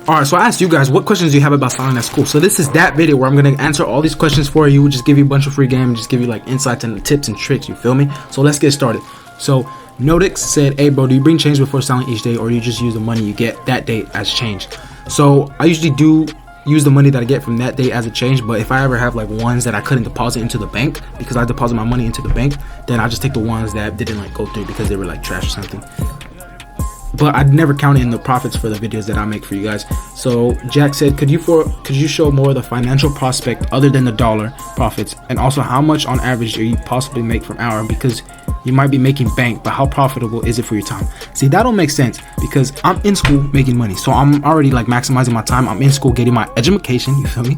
Alright, so I asked you guys, what questions do you have about selling at school? So this is that video where I'm going to answer all these questions for you, just give you a bunch of free game, just give you like insights and tips and tricks, you feel me? So let's get started. So Nodix said, hey bro, do you bring change before selling each day, or do you just use the money you get that day as change? So I usually do use the money that I get from that day as a change, but if I ever have like ones that I couldn't deposit into the bank because I deposit my money into the bank, then I just take the ones that didn't like go through because they were like trash or something. But I'd never count in the profits for the videos that I make for you guys. So Jack said, could you show more of the financial prospect other than the dollar profits, and also how much on average do you possibly make from hour, because you might be making bank, but how profitable is it for your time? See, that don't make sense because I'm in school making money, so I'm already like maximizing my time. I'm in school getting my education, you feel me?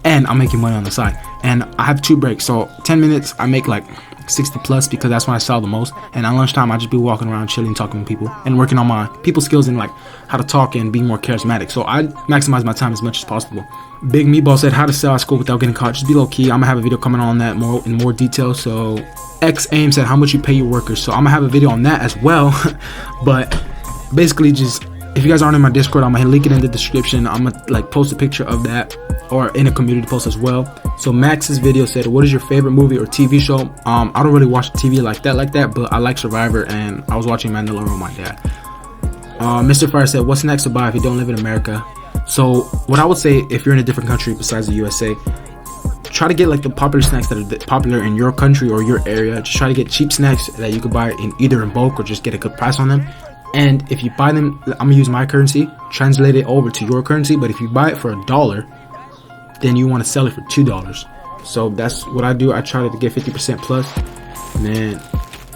And I'm making money on the side, and I have 2 breaks, so 10 minutes I make like 60 plus because that's when I sell the most, and at lunchtime I just be walking around chilling, talking to people and working on my people skills and like how to talk and be more charismatic. So I maximize my time as much as possible. Big Meatball said, how to sell at school without getting caught. Just be low key. I'm gonna have a video coming on that in more detail. So X Aim said, how much you pay your workers? So I'm gonna have a video on that as well. But basically, just if you guys aren't in my Discord, I'm gonna link it in the description. I'm gonna like post a picture of that or in a community post as well. So Max's video said, what is your favorite movie or TV show? I don't really watch TV like that, but I like Survivor, and I was watching Mandalorian with my dad. Mr. Fire said, what's next to buy if you don't live in America? So what I would say, if you're in a different country besides the USA, try to get like the popular snacks that are popular in your country or your area. Just try to get cheap snacks that you could buy in either in bulk or just get a good price on them. And if you buy them, I'm gonna use my currency, translate it over to your currency, but if you buy it for $1, then you want to sell it for $2. So that's what I do. I try to get 50% plus. And then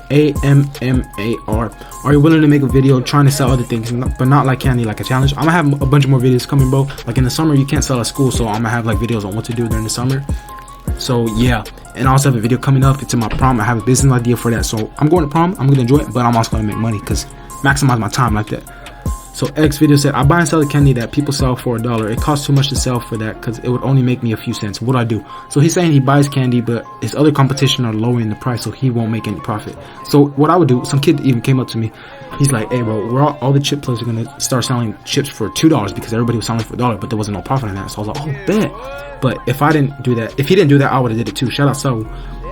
AMMAR, are you willing to make a video trying to sell other things, but not like candy, like a challenge? I'm gonna have a bunch more videos coming, bro. Like in the summer you can't sell at school, so I'm gonna have like videos on what to do during the summer. So yeah, and I also have a video coming up. It's in my prom. I have a business idea for that, so I'm going to prom. I'm gonna enjoy it, but I'm also gonna make money because maximize my time like that. So X video said, I buy and sell the candy that people sell for $1. It costs too much to sell for that because it would only make me a few cents. What do I do? So he's saying he buys candy, but his other competition are lowering the price, so he won't make any profit. So what I would do, some kid even came up to me. He's like, hey bro, all the chip players are gonna start selling chips for $2 because everybody was selling for $1, but there wasn't no profit in that. So I was like, oh bet. But if I didn't do that, if he didn't do that, I would have did it too. Shout out Saul.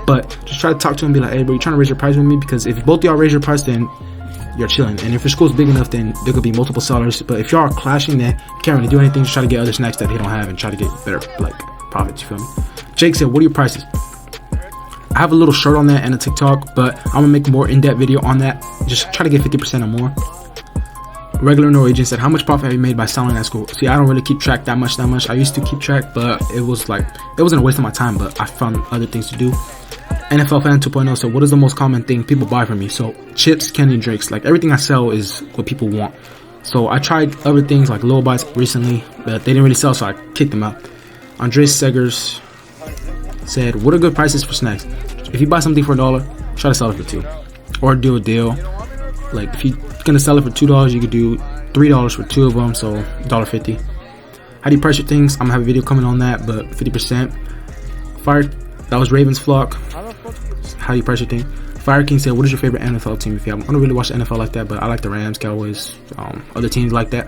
But just try to talk to him and be like, hey bro, you trying to raise your price with me? Because if both y'all raise your price, then you're chilling. And if your school's big enough, then there could be multiple sellers. But if y'all are clashing, then you can't really do anything. Just try to get other snacks that they don't have and try to get better like profits, you feel me? Jake said, what are your prices? I have a little shirt on that and a TikTok, but I'm gonna make a more in-depth video on that. Just try to get 50% or more. Regular Norwegian said, how much profit have you made by selling at school? See, I don't really keep track that much. I used to keep track, but it wasn't a waste of my time, but I found other things to do. NFL Fan 2.0 said, what is the most common thing people buy from me? So chips, candy, and drinks. Like everything I sell is what people want. So I tried other things like Little Bites recently, but they didn't really sell, so I kicked them out. Andres Segers said, what are good prices for snacks? If you buy something for $1, try to sell it for $2. Or do a deal. Like if you're gonna sell it for $2, you could do $3 for 2 of them, so $1.50. How do you price your things? I'm gonna have a video coming on that, but 50%. That was Raven's Flock. How do you price your thing? Fire King said, what is your favorite NFL team? If you haven't, I don't really watch the NFL like that, but I like the Rams, Cowboys, other teams like that.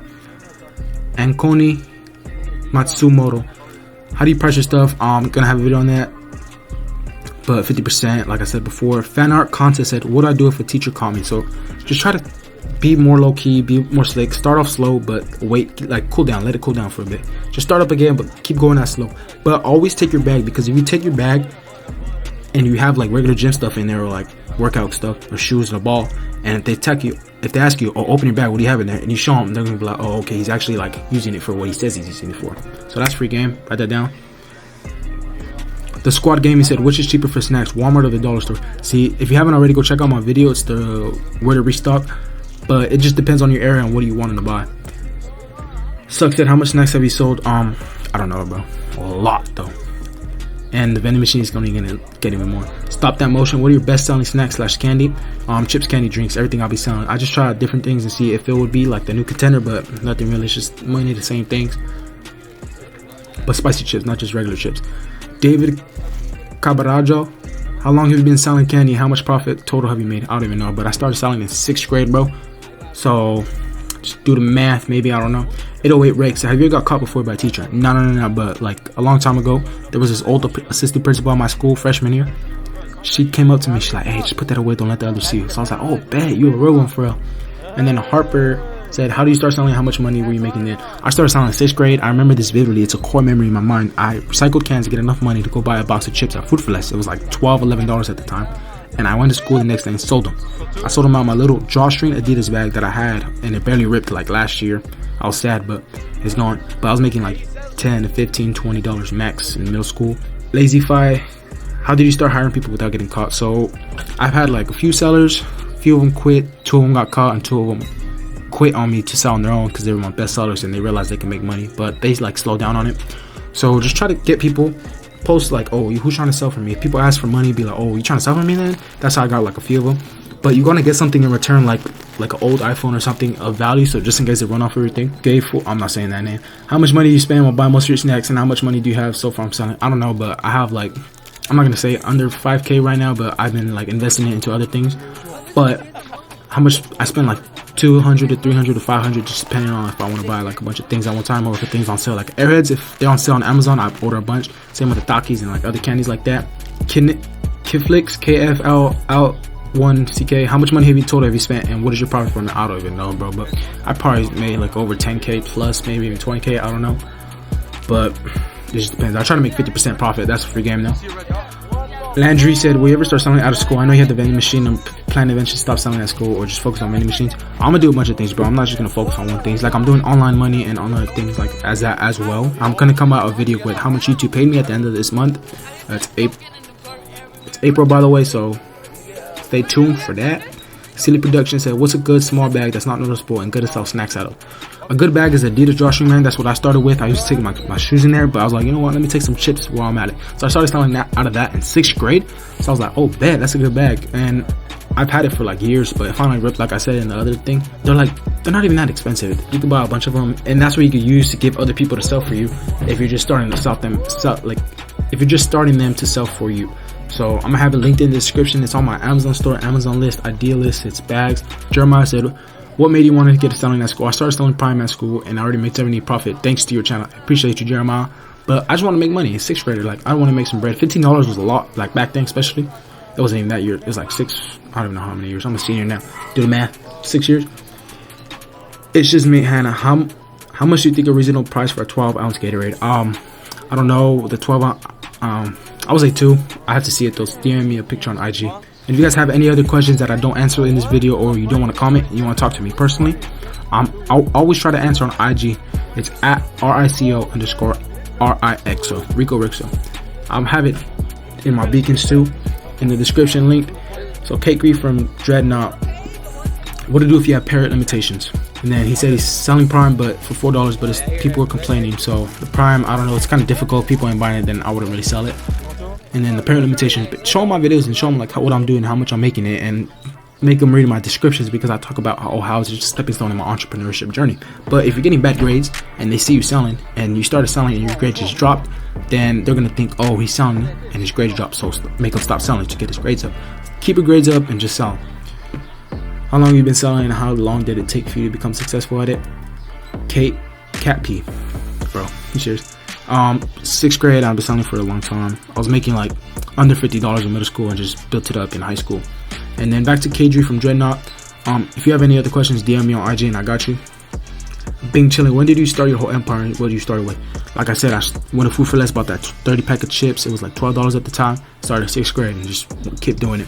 Ankoni Matsumoto, how do you price your stuff? I'm gonna have a video on that, but 50%, like I said before. Fan Art Contest said, what do I do if a teacher called me? So just try to be more low key, be more slick. Start off slow, but wait, like cool down, let it cool down for a bit. Just start up again, but keep going that slow. But always take your bag, because if you take your bag and you have like regular gym stuff in there, or like workout stuff, or shoes and a ball, and if they ask you, oh, open your bag, what do you have in there? And you show them, they're gonna be like, oh, okay, he's actually like using it for what he says he's using it for. So that's free game. Write that down. The Squad Gaming said, which is cheaper for snacks, Walmart or the dollar store? See, if you haven't already, go check out my video. It's the where to restock. But it just depends on your area and what do you want to buy. Suck said, how much snacks have you sold? I don't know, bro. A lot though. And the vending machine is gonna get even more. Stop That Motion, what are your best selling snacks / candy? Chips, candy, drinks, everything I'll be selling. I just try out different things and see if it would be like the new contender, but nothing really. It's just mainly the same things, but spicy chips, not just regular chips. David Cabarajo, how long have you been selling candy? How much profit total have you made? I don't even know, but I started selling in 6th grade, bro. So just do the math, maybe, I don't know. 808 Rex. Have you ever got caught before by a teacher? No. But like a long time ago, there was this old assistant principal at my school, freshman year. She came up to me. She's like, "Hey, just put that away. Don't let the others see you." So I was like, "Oh, bet you a real one for real." And then Harper said, "How do you start selling? How much money were you making then?" I started selling in 6th grade. I remember this vividly. It's a core memory in my mind. I recycled cans to get enough money to go buy a box of chips at Food for Less. It was like $12, $11 at the time. And I went to school the next day and sold them. I sold them out of my little drawstring Adidas bag that I had, and it barely ripped like last year. I was sad, but it's gone. But I was making like $10 to $15, $20 max in middle school. Lazyfi, how did you start hiring people without getting caught? So I've had like a few sellers, a few of them quit, 2 of them got caught, and 2 of them quit on me to sell on their own because they were my best sellers and they realized they can make money, but they like slow down on it. So just try to get people, post like, "Oh, who's trying to sell for me?" If people ask for money, be like, "Oh, you trying to sell for me then?" That's how I got like a few of them. But you're gonna get something in return, like an old iPhone or something of value. So just in case they run off everything. I'm not saying that name. How much money do you spend on buying most of your snacks, and how much money do you have so far from selling? I don't know, but I have like, I'm not gonna say under 5K right now, but I've been like investing it into other things. But how much I spend, like 200 to 300 to 500, just depending on if I want to buy like a bunch of things at one time or if the things on sale. Like Airheads, if they're on sale on Amazon, I order a bunch. Same with the Takis and like other candies like that. Kiflix, KFL1CK. How much money have you spent, and what is your profit from it? I don't even know, bro, but I probably made like over 10K plus, maybe even 20K. I don't know, but it just depends. I try to make 50% profit. That's a free game now. Landry said, "Will you ever start selling out of school? I know you have the vending machine and plan to eventually stop selling at school or just focus on vending machines." I'm gonna do a bunch of things, bro. I'm not just gonna focus on one thing. Like I'm doing online money and on other things like as well. I'm gonna come out a video with how much YouTube paid me at the end of this month. It's April, by the way, so stay tuned for that. Silly Production said, "What's a good small bag that's not noticeable and good to sell snacks out of?" A good bag is Adidas drawstring, man. That's what I started with. I used to take my shoes in there, but I was like, you know what? Let me take some chips while I'm at it. So I started selling that out of that in 6th grade. So I was like, oh, bet, that's a good bag. And I've had it for like years, but it finally ripped, like I said in the other thing. They're not even that expensive. You can buy a bunch of them, and that's what you can use to give other people to sell for you if you're just starting to if you're just starting them to sell for you. So I'm gonna have it linked in the description. It's on my Amazon store, Amazon list, idea list. It's bags. Jeremiah said, "What made you want to get selling at school?" I started selling Prime at school, and I already made 70 profit thanks to your channel. I appreciate you, Jeremiah. But I just want to make money. It's 6th grader. Like I want to make some bread. $15 was a lot. Like back then, especially. It wasn't even that year. It was like 6. I don't even know how many years. I'm a senior now. Do the math. 6 years. It's just me, Hannah. How much do you think a reasonable price for a 12-ounce Gatorade? I don't know. The 12-ounce. I would say 2. I have to see it though. DM me a picture on IG. And if you guys have any other questions that I don't answer in this video, or you don't want to comment, you want to talk to me personally, I'll always try to answer on IG. It's at RICO_RIXO, Rico Rixo. I'll have it in my beacons too, in the description link. So Kate Gree from Dreadnought, what to do if you have parrot limitations? And then he said he's selling Prime, but for $4, but people are complaining. So the Prime, I don't know, it's kind of difficult. If people ain't buying it, then I wouldn't really sell it. And then the parent limitations, show them my videos and show them like what I'm doing, how much I'm making it, and make them read my descriptions, because I talk about how it's just a stepping stone in my entrepreneurship journey. But if you're getting bad grades and they see you selling and you started selling and your grades just dropped, then they're gonna think, oh, he's selling and his grades dropped, so make him stop selling to get his grades up. Keep your grades up and just sell. How long have you been selling, and how long did it take for you to become successful at it? Cat P, bro, cheers. 6th grade, I've been selling for a long time. I was making like under $50 in middle school and just built it up in high school. And then back to KG from Dreadnought. If you have any other questions, DM me on IG and I got you. Bing Chilling, when did you start your whole empire? What did you start with? Like I said, I went to Food for Less, bought that 30 pack of chips. It was like $12 at the time. Started 6th grade and just kept doing it.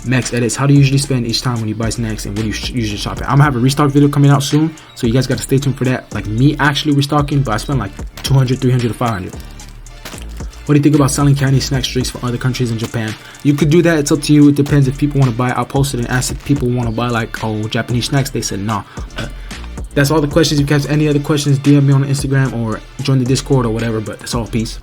Max edits, how do you usually spend each time when you buy snacks, and what do you usually shop at? I'm gonna have a restock video coming out soon, so you guys gotta stay tuned for that. Like me actually restocking, but I spend like 200, 300 to 500. What do you think about selling candy snack streaks for other countries in Japan? You could do that, it's up to you. It depends. If people want to buy it, I'll post it and ask if people want to buy like Japanese snacks. They said no. That's all the questions. If you guys have any other questions, DM me on Instagram or join the Discord or whatever, but that's all. Peace.